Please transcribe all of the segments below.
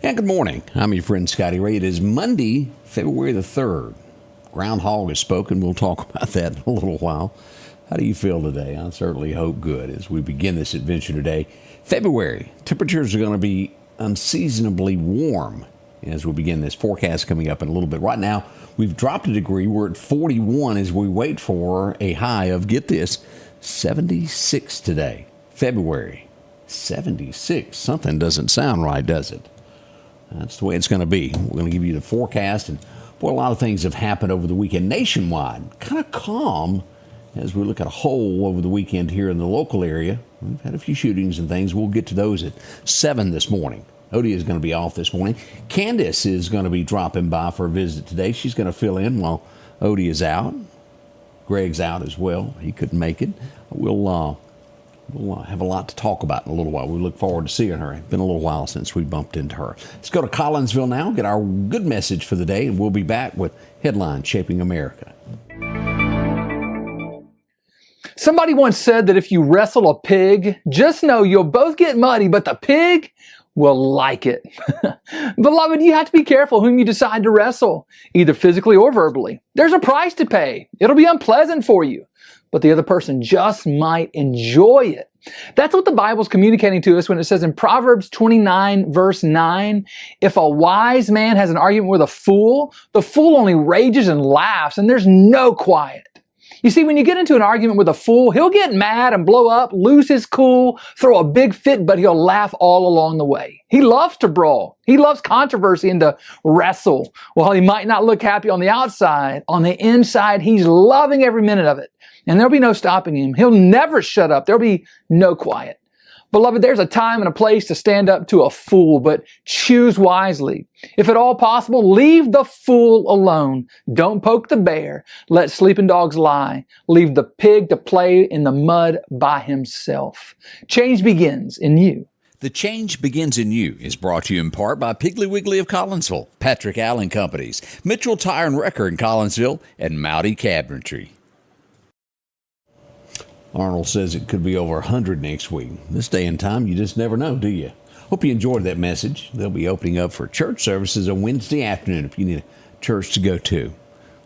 And good morning. I'm your friend Scotty Ray. It is Monday, February the 3rd. Groundhog has spoken. We'll talk about that in a little while. How do you feel today? I certainly hope good as we begin this adventure today. February, temperatures are going to be unseasonably warm as we begin this forecast coming up in a little bit. Right now, we've dropped a degree. We're at 41 as we wait for a high of, get this, 76 today. February, 76. Something doesn't sound right, does it? That's the way it's going to be. We're going to give you the forecast. And boy, a lot of things have happened over the weekend nationwide. Kind of calm as we look at a whole over the weekend here in the local area. We've had a few shootings and things. We'll get to those at 7 this morning. Odie is going to be off this morning. Candace is going to be dropping by for a visit today. She's going to fill in while Odie is out. Greg's out as well. He couldn't make it. We'll have a lot to talk about in a little while. We look forward to seeing her. It's been a little while since we bumped into her. Let's go to Collinsville now, get our good message for the day, and we'll be back with Headlines Shaping America. Somebody once said that if you wrestle a pig, just know you'll both get muddy, but the pig will like it. Beloved, you have to be careful whom you decide to wrestle, either physically or verbally. There's a price to pay. It'll be unpleasant for you, but the other person just might enjoy it. That's what the Bible's communicating to us when it says in Proverbs 29, verse 9, if a wise man has an argument with a fool, the fool only rages and laughs, and there's no quiet. You see, when you get into an argument with a fool, he'll get mad and blow up, lose his cool, throw a big fit, but he'll laugh all along the way. He loves to brawl. He loves controversy and to wrestle. While he might not look happy on the outside, on the inside, he's loving every minute of it. And there'll be no stopping him. He'll never shut up. There'll be no quiet. Beloved, there's a time and a place to stand up to a fool, but choose wisely. If at all possible, leave the fool alone. Don't poke the bear. Let sleeping dogs lie. Leave the pig to play in the mud by himself. Change begins in you. The Change Begins in You is brought to you in part by Piggly Wiggly of Collinsville, Patrick Allen Companies, Mitchell Tire and Wrecker in Collinsville, and Mowdy Cabinetry. Arnold says it could be over 100 next week. This day and time, you just never know, do you? Hope you enjoyed that message. They'll be opening up for church services on Wednesday afternoon if you need a church to go to.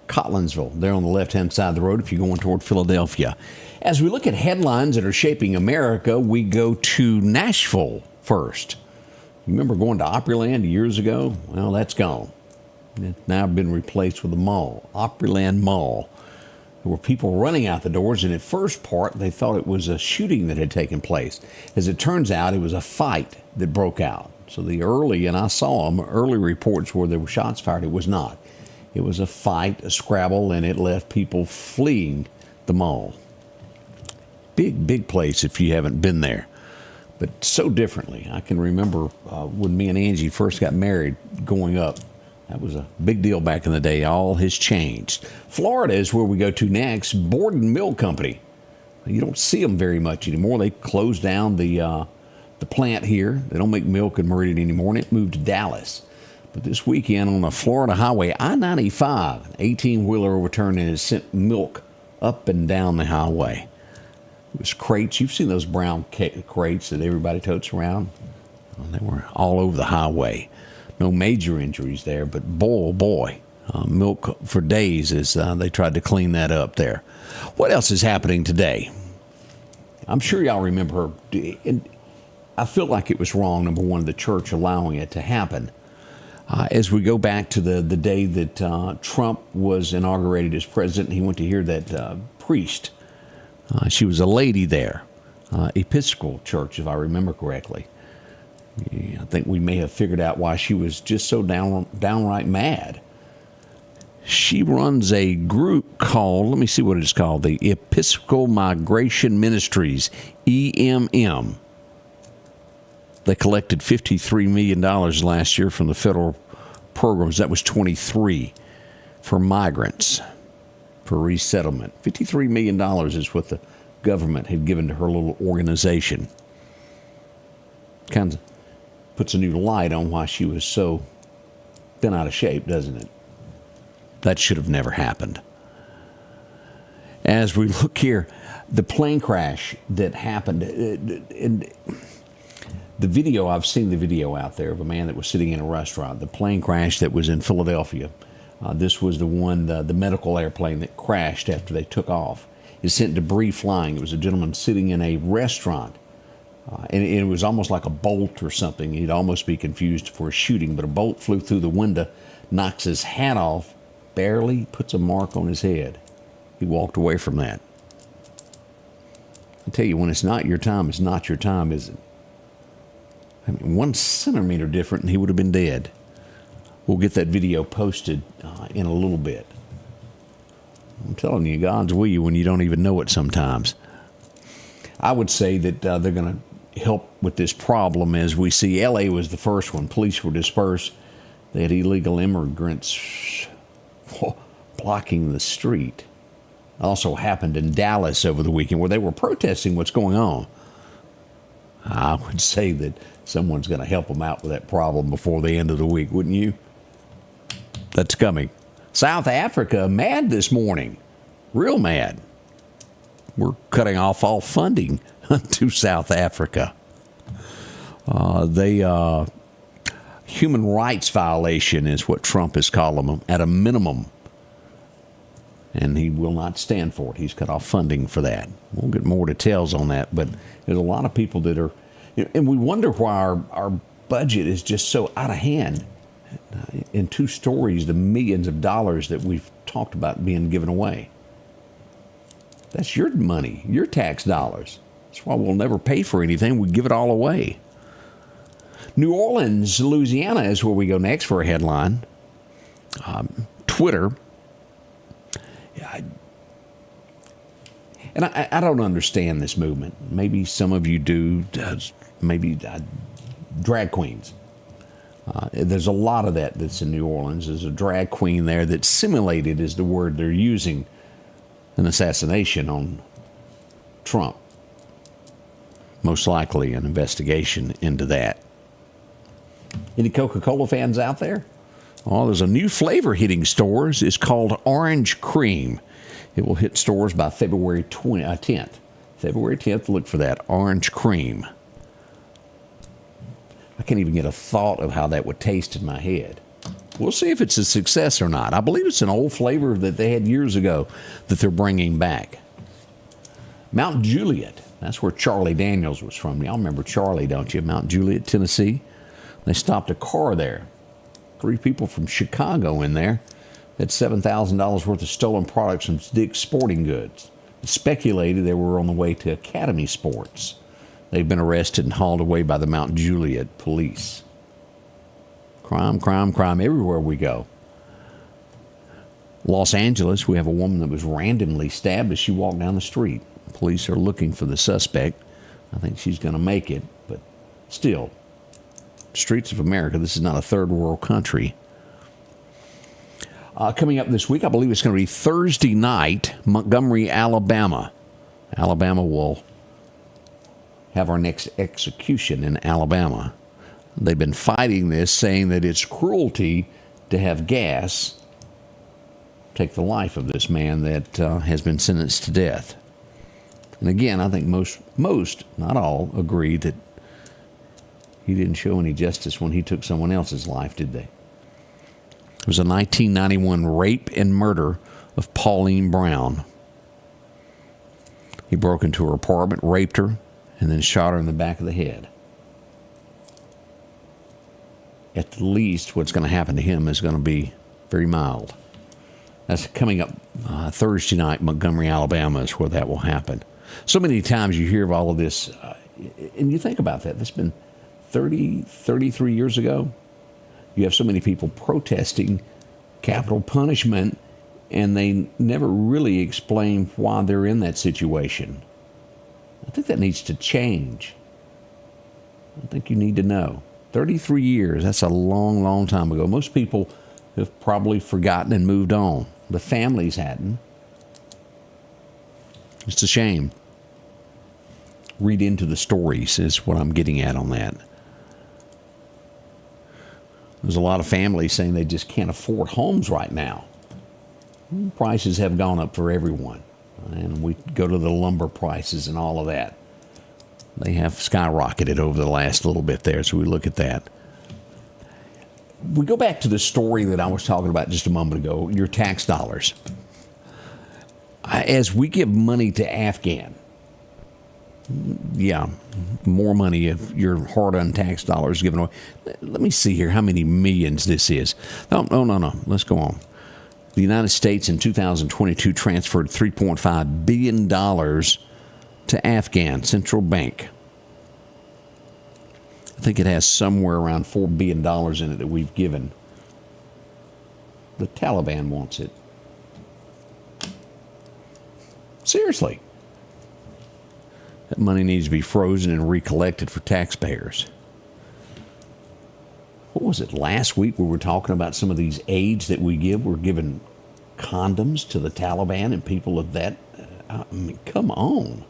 Collinsville, they're on the left-hand side of the road if you're going toward Philadelphia. As we look at headlines that are shaping America, we go to Nashville first. You remember going to Opryland years ago? Well, that's gone. It's now been replaced with a mall, Opryland Mall. There were people running out the doors, and at first part, they thought it was a shooting that had taken place. As it turns out, it was a fight that broke out. So and I saw them, early reports where there were shots fired. It was not. It was a fight, a scrabble, and it left people fleeing the mall. Big place if you haven't been there, but so differently. I can remember when me and Angie first got married going up. That was a big deal back in the day. All has changed. Florida is where we go to next. Borden Mill Company. You don't see them very much anymore. They closed down the plant here. They don't make milk in Meridian anymore, and it moved to Dallas. But this weekend on the Florida Highway, I-95, an 18-wheeler overturned and it sent milk up and down the highway. It was crates. You've seen those brown crates that everybody totes around. Well, they were all over the highway. No major injuries there, but boy, milk for days as they tried to clean that up there. What else is happening today? I'm sure y'all remember, and I feel like it was wrong, number one, the church allowing it to happen. As we go back to the day that Trump was inaugurated as president, he went to hear that priest. She was a lady there, Episcopal Church, if I remember correctly. I think we may have figured out why she was just so downright mad. She runs a group called, let me see what it's called, the Episcopal Migration Ministries, EMM. They collected $53 million last year from the federal programs. That was 23 for migrants, for resettlement. $53 million is what the government had given to her little organization. Kind of puts a new light on why she was so bent out of shape, doesn't it? That should have never happened. As we look here, the plane crash that happened, and The video, I've seen the video out there of a man that was sitting in a restaurant. The plane crash that was in Philadelphia. This was the one, the medical airplane that crashed after they took off. It sent debris flying. It was a gentleman sitting in a restaurant. And it was almost like a bolt or something. He'd almost be confused for a shooting, but a bolt flew through the window, knocks his hat off, barely puts a mark on his head. He walked away from that. I tell you, when it's not your time, it's not your time, is it? I mean, 1 centimeter different and he would have been dead. We'll get that video posted in a little bit. I'm telling you, God's with you when you don't even know it sometimes. I would say that they're going to help with this problem. As we see, L.A. was the first one. Police were dispersed. They had illegal immigrants blocking the street. Also happened in Dallas over the weekend where they were protesting what's going on. I would say that someone's going to help them out with that problem before the end of the week, wouldn't you? That's coming. South Africa, mad this morning. Real mad. We're cutting off all funding to South Africa. Human rights violation is what Trump is calling them at a minimum. And he will not stand for it. He's cut off funding for that. We'll get more details on that, but there's a lot of people that are, and we wonder why our budget is just so out of hand. In 2 stories, the millions of dollars that we've talked about being given away. That's your money, your tax dollars. That's why we'll never pay for anything. We give it all away. New Orleans, Louisiana is where we go next for a headline. Twitter. I don't understand this movement. Maybe some of you do. Maybe drag queens. There's a lot of that's in New Orleans. There's a drag queen there that simulated, is the word they're using, an assassination on Trump. Most likely an investigation into that. Any Coca-Cola fans out there? Oh, there's a new flavor hitting stores. It's called Orange Cream. It will hit stores by February 10th. February 10th, look for that, Orange Cream. I can't even get a thought of how that would taste in my head. We'll see if it's a success or not. I believe it's an old flavor that they had years ago that they're bringing back. Mount Juliet, that's where Charlie Daniels was from. Y'all remember Charlie, don't you? Mount Juliet, Tennessee. They stopped a car there. 3 people from Chicago in there. Had $7,000 worth of stolen products from Dick's Sporting Goods. It's speculated they were on the way to Academy Sports. They've been arrested and hauled away by the Mount Juliet police. Crime, crime, crime everywhere we go. Los Angeles, we have a woman that was randomly stabbed as she walked down the street. Police are looking for the suspect. I think she's going to make it, but still, streets of America, this is not a third world country. Coming up this week, I believe it's going to be Thursday night, Montgomery, Alabama. Alabama will have our next execution in Alabama. They've been fighting this, saying that it's cruelty to have gas take the life of this man that has been sentenced to death. And again, I think most, not all, agree that he didn't show any justice when he took someone else's life, did they? It was a 1991 rape and murder of Pauline Brown. He broke into her apartment, raped her, and then shot her in the back of the head. At least what's going to happen to him is going to be very mild. That's coming up Thursday night, Montgomery, Alabama is where that will happen. So many times you hear of all of this, and you think about that. That's been 33 years ago. You have so many people protesting capital punishment, and they never really explain why they're in that situation. I think that needs to change. I think you need to know. 33 years, that's a long, long time ago. Most people have probably forgotten and moved on. The families hadn't. It's a shame. Read into the stories is what I'm getting at on that. There's a lot of families saying they just can't afford homes right now. Prices have gone up for everyone. And we go to the lumber prices and all of that. They have skyrocketed over the last little bit there, so we look at that. We go back to the story that I was talking about just a moment ago, your tax dollars. As we give money to Afghan, yeah, more money if your hard-earned tax dollars given away. Let me see here how many millions this is. No. Let's go on. The United States in 2022 transferred $3.5 billion to Afghan Central Bank. I think it has somewhere around $4 billion in it that we've given. The Taliban wants it. Seriously. That money needs to be frozen and recollected for taxpayers. What was it, last week we were talking about some of these aids that we give? We're giving condoms to the Taliban and people of that. I mean, come on.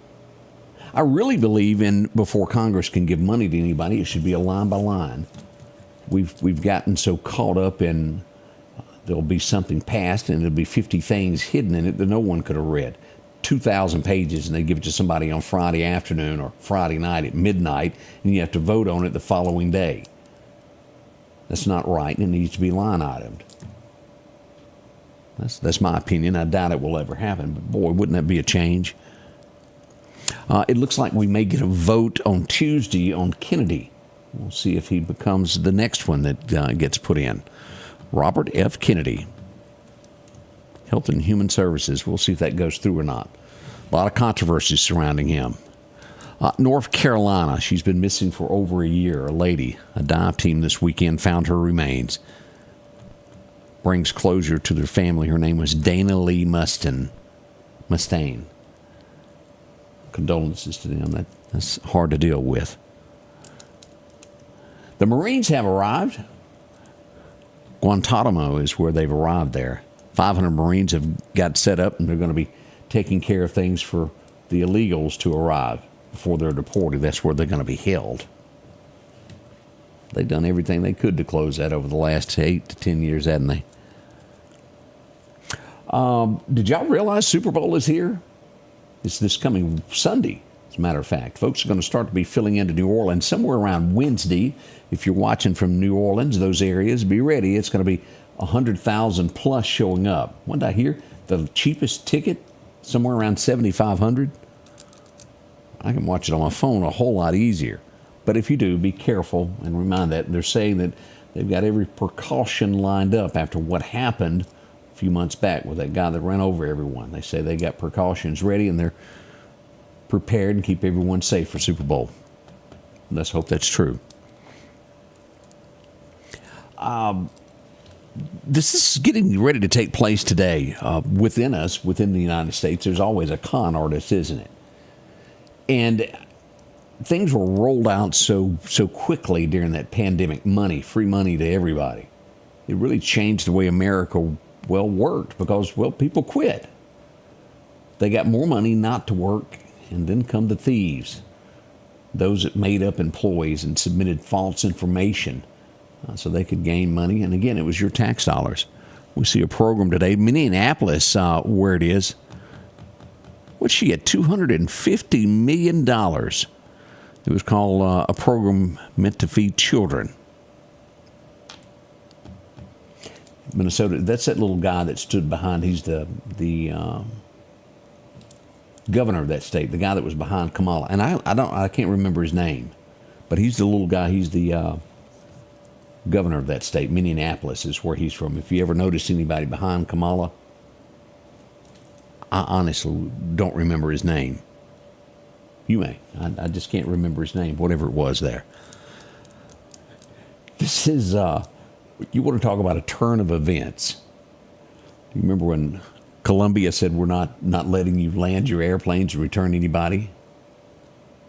I really believe in before Congress can give money to anybody, it should be a line by line. We've gotten so caught up in there'll be something passed and there'll be 50 things hidden in it that no one could have read. 2,000 pages, and they give it to somebody on Friday afternoon or Friday night at midnight, and you have to vote on it the following day. That's not right, and it needs to be line itemed. That's my opinion. I doubt it will ever happen, but boy, wouldn't that be a change? It looks like we may get a vote on Tuesday on Kennedy. We'll see if he becomes the next one that gets put in. Robert F. Kennedy, Health and Human Services. We'll see if that goes through or not. A lot of controversies surrounding him. North Carolina, she's been missing for over a year. A lady, a dive team this weekend found her remains. Brings closure to their family. Her name was Dana Lee Mustaine. Condolences to them. That's hard to deal with. The Marines have arrived. Guantanamo is where they've arrived there. 500 Marines have got set up, and they're going to be taking care of things for the illegals to arrive before they're deported. That's where they're going to be held. They've done everything they could to close that over the last 8 to 10 years, haven't they? Did y'all realize Super Bowl is here? It's this coming Sunday, as a matter of fact. Folks are going to start to be filling into New Orleans somewhere around Wednesday. If you're watching from New Orleans, those areas, be ready. It's going to be 100,000 plus showing up. What did I hear? The cheapest ticket, somewhere around $7,500. I can watch it on my phone a whole lot easier. But if you do, be careful and remind that. They're saying that they've got every precaution lined up after what happened a few months back with that guy that ran over everyone. They say they got precautions ready and they're prepared and keep everyone safe for Super Bowl. Let's hope that's true. This is getting ready to take place today. Within us, within the United States, there's always a con artist, isn't it? And things were rolled out so quickly during that pandemic. Free money to everybody. It really changed the way America, worked because, people quit. They got more money not to work, and then come the thieves. Those that made up employees and submitted false information so they could gain money. And again, it was your tax dollars. We see a program today, Minneapolis, where it is. What's she at? $250 million. It was called a program meant to feed children. Minnesota, that's that little guy that stood behind. He's the governor of that state, the guy that was behind Kamala. And I can't remember his name, but he's the little guy. He's the governor of that state. Minneapolis is where he's from. If you ever noticed anybody behind Kamala, I honestly don't remember his name. You may. I just can't remember his name, whatever it was there. This is, you want to talk about a turn of events. You remember when Colombia said, we're not letting you land your airplanes and return anybody?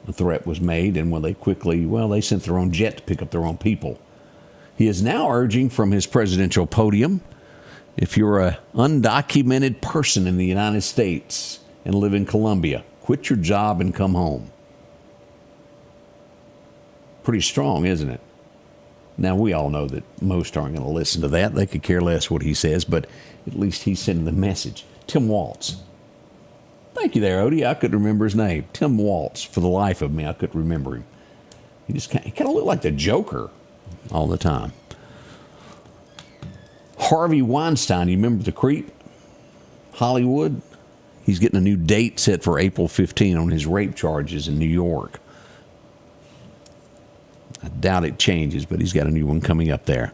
A threat was made, and they sent their own jet to pick up their own people. He is now urging from his presidential podium, if you're an undocumented person in the United States and live in Colombia, quit your job and come home. Pretty strong, isn't it? Now, we all know that most aren't going to listen to that. They could care less what he says, but at least he's sending the message. Tim Walz. Thank you there, Odie. I couldn't remember his name. Tim Waltz. For the life of me, I couldn't remember him. He kind of looked like the Joker all the time. Harvey Weinstein, you remember the creep? Hollywood? He's getting a new date set for April 15 on his rape charges in New York. I doubt it changes, but he's got a new one coming up there.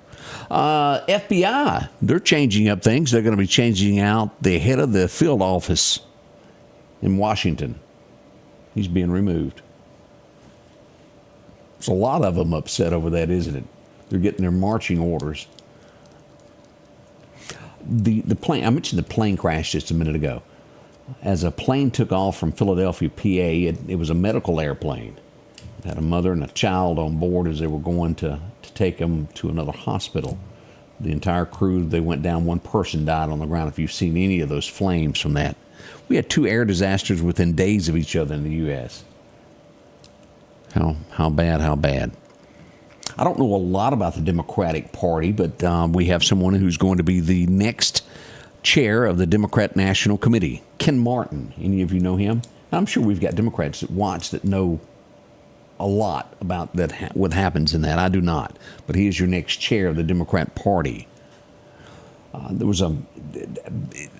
FBI, they're changing up things. They're going to be changing out the head of the field office in Washington. He's being removed. There's a lot of them upset over that, isn't it? They're getting their marching orders. The plane, I mentioned the plane crash just a minute ago. As a plane took off from Philadelphia, PA, it was a medical airplane. It had a mother and a child on board as they were going to take them to another hospital. The entire crew, they went down. One person died on the ground. If you've seen any of those flames from that. We had 2 air disasters within days of each other in the U.S. How bad, how bad. I don't know a lot about the Democratic Party, but we have someone who's going to be the next chair of the Democrat National Committee, Ken Martin. Any of you know him? I'm sure we've got Democrats that watch that know a lot about that, what happens in that. I do not. But he is your next chair of the Democrat Party.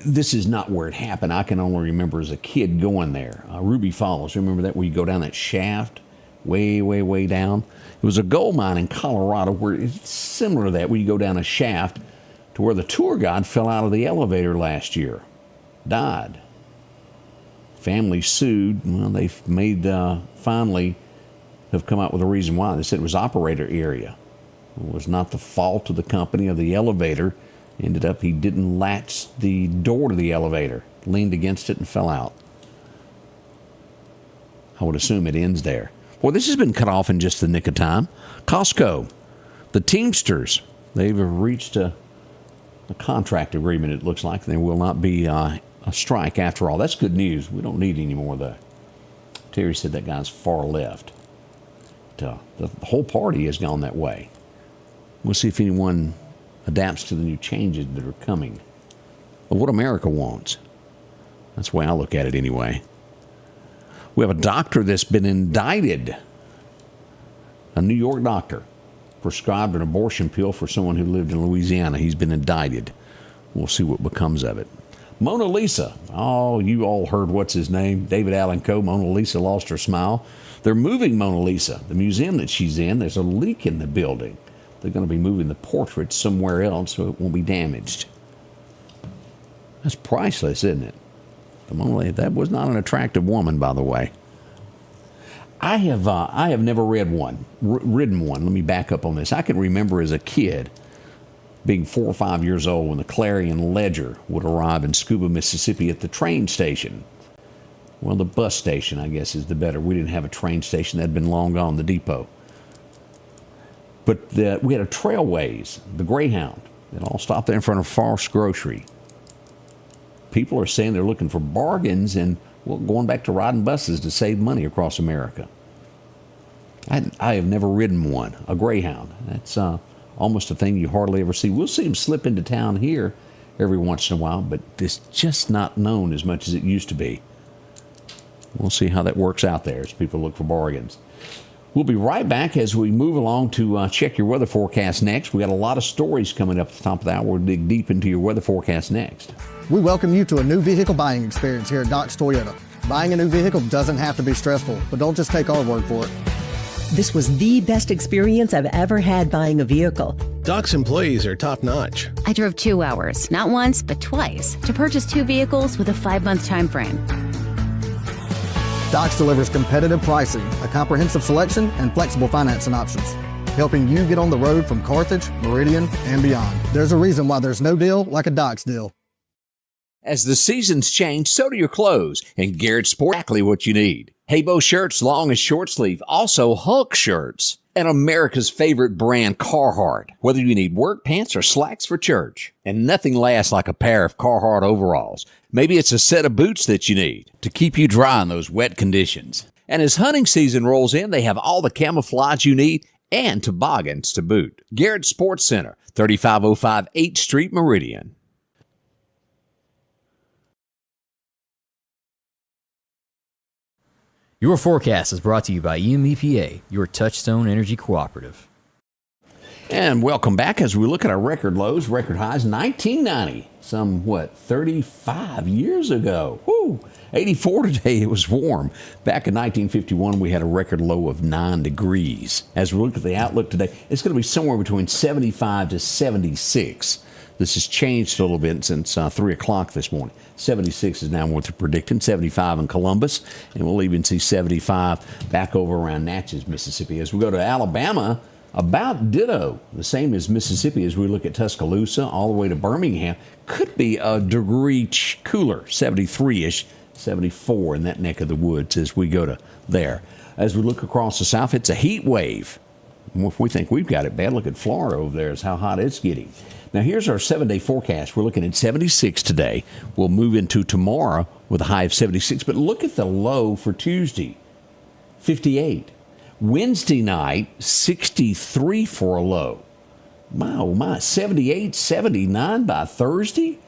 This is not where it happened. I can only remember as a kid going there. Ruby Falls, remember that, where you go down that shaft? Way, way, way down. It was a gold mine in Colorado where it's similar to that, where you go down a shaft to where the tour guide fell out of the elevator last year. Died. Family sued. Well, they've made, finally have come out with a reason why. They said it was operator area. It was not the fault of the company or the elevator. Ended up he didn't latch the door to the elevator, leaned against it and fell out. I would assume it ends there. Well, this has been cut off in just the nick of time. Costco, the Teamsters, they've reached a contract agreement, it looks like. There will not be a strike after all. That's good news. We don't need any more of that. Terry said that guy's far left. The whole party has gone that way. We'll see if anyone adapts to the new changes that are coming. But what America wants. That's the way I look at it anyway. We have a doctor that's been indicted. A New York doctor prescribed an abortion pill for someone who lived in Louisiana. He's been indicted. We'll see what becomes of it. Mona Lisa. Oh, you all heard what's his name? David Allen Coe. Mona Lisa lost her smile. They're moving Mona Lisa, the museum that she's in. There's a leak in the building. They're going to be moving the portrait somewhere else so it won't be damaged. That's priceless, isn't it? That was not an attractive woman, by the way. I have never ridden one. Let me back up on this. I can remember as a kid being 4 or 5 years old when the Clarion Ledger would arrive in Scuba, Mississippi at the train station. Well, the bus station, I guess, is the better. We didn't have a train station. That had been long gone, the depot. But we had a Trailways, the Greyhound. It all stopped there in front of Forrest Grocery. People are saying they're looking for bargains and going back to riding buses to save money across America. I have never ridden one, a Greyhound. That's almost a thing you hardly ever see. We'll see them slip into town here every once in a while, but it's just not known as much as it used to be. We'll see how that works out there as people look for bargains. We'll be right back as we move along to check your weather forecast next. We got a lot of stories coming up at the top of the hour. We'll dig deep into your weather forecast next. We welcome you to a new vehicle buying experience here at Doc's Toyota. Buying a new vehicle doesn't have to be stressful, but don't just take our word for it. This was the best experience I've ever had buying a vehicle. Doc's employees are top-notch. I drove 2 hours, not once, but twice, to purchase 2 vehicles with a 5-month time frame. Doc's delivers competitive pricing, a comprehensive selection, and flexible financing options, helping you get on the road from Carthage, Meridian, and beyond. There's a reason why there's no deal like a Doc's deal. As the seasons change, so do your clothes, and Garrett Sport exactly what you need. Haybo shirts, long and short sleeve, also Hulk shirts, and America's favorite brand, Carhartt. Whether you need work pants or slacks for church, and nothing lasts like a pair of Carhartt overalls. Maybe it's a set of boots that you need to keep you dry in those wet conditions. And as hunting season rolls in, they have all the camouflage you need and toboggans to boot. Garrett Sports Center, 3505 8th Street, Meridian. Your forecast is brought to you by EMEPA, your Touchstone Energy Cooperative. And welcome back as we look at our record lows, record highs, 1990, 35 years ago. Woo! 84 today, it was warm. Back in 1951, we had a record low of 9 degrees. As we look at the outlook today, it's going to be somewhere between 75 to 76. This has changed a little bit since 3 o'clock this morning. 76 is now what they're predicting, 75 in Columbus, and we'll even see 75 back over around Natchez, Mississippi. As we go to Alabama, about ditto, the same as Mississippi as we look at Tuscaloosa all the way to Birmingham. Could be a degree cooler, 73-ish, 74 in that neck of the woods as we go to there. As we look across the south, it's a heat wave. If we think we've got it bad, look at Florida over there is how hot it's getting. Now, here's our 7-day forecast. We're looking at 76 today. We'll move into tomorrow with a high of 76. But look at the low for Tuesday, 58. Wednesday night, 63 for a low. My, 78, 79 by Thursday.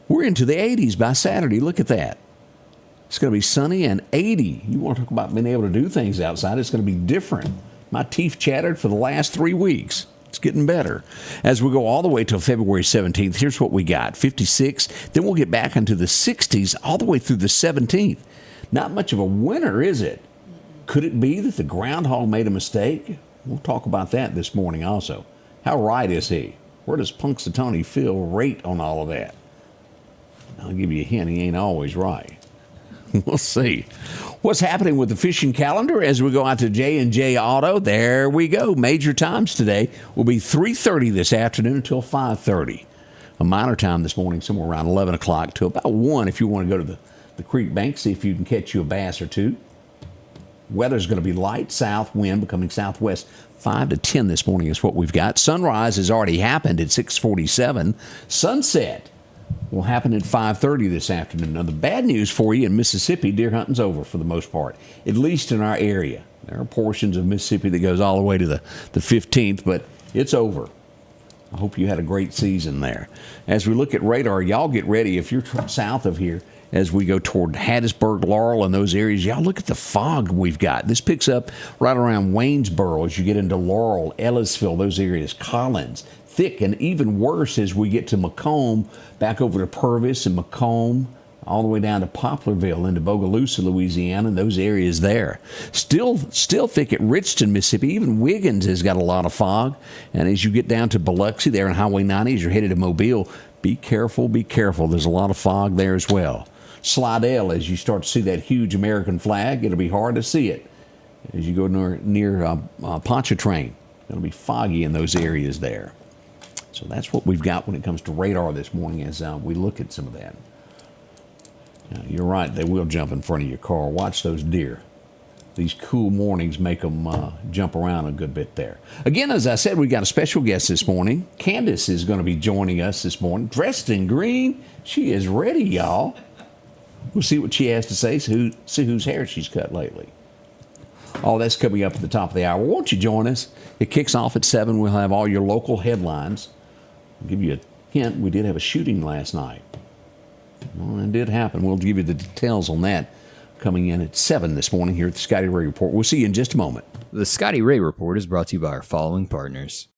We're into the 80s by Saturday. Look at that. It's going to be sunny and 80. You want to talk about being able to do things outside, it's going to be different. My teeth chattered for the last 3 weeks. It's getting better. As we go all the way till February 17th, here's what we got. 56. Then we'll get back into the 60s all the way through the 17th. Not much of a winter, is it? Could it be that the groundhog made a mistake? We'll talk about that this morning also. How right is he? Where does Punxsutawney Phil rate on all of that? I'll give you a hint. He ain't always right. We'll see. What's happening with the fishing calendar as we go out to J&J Auto? There we go. Major times today will be 3:30 this afternoon until 5:30. A minor time this morning, somewhere around 11 o'clock to about 1 if you want to go to the creek bank, see if you can catch you a bass or two. Weather's going to be light south wind becoming southwest 5 to 10 this morning is what we've got. Sunrise has already happened at 6:47. Sunset will happen at 5:30 this afternoon. Now, the bad news for you in Mississippi, deer hunting's over for the most part, at least in our area. There are portions of Mississippi that goes all the way to the 15th, but it's over. I hope you had a great season there. As we look at radar, y'all get ready. If you're south of here, as we go toward Hattiesburg, Laurel, and those areas, y'all look at the fog we've got. This picks up right around Waynesboro as you get into Laurel, Ellisville, those areas, Collins. Thick and even worse as we get to Macomb, back over to Purvis and Macomb, all the way down to Poplarville into Bogalusa, Louisiana, and those areas there. Still thick at Richton, Mississippi. Even Wiggins has got a lot of fog. And as you get down to Biloxi there on Highway 90, as you're headed to Mobile, be careful, be careful. There's a lot of fog there as well. Slidell, as you start to see that huge American flag, it'll be hard to see it. As you go near Pontchartrain, it'll be foggy in those areas there. So that's what we've got when it comes to radar this morning as we look at some of that. Now, you're right, they will jump in front of your car. Watch those deer. These cool mornings make them jump around a good bit there. Again, as I said, we got a special guest this morning. Candace is going to be joining us this morning, dressed in green. She is ready, y'all. We'll see what she has to say, see whose hair she's cut lately. All that's coming up at the top of the hour. Won't you join us? It kicks off at 7. We'll have all your local headlines. I'll give you a hint. We did have a shooting last night. Well, it did happen. We'll give you the details on that coming in at 7 this morning here at the Scotty Ray Report. We'll see you in just a moment. The Scotty Ray Report is brought to you by our following partners.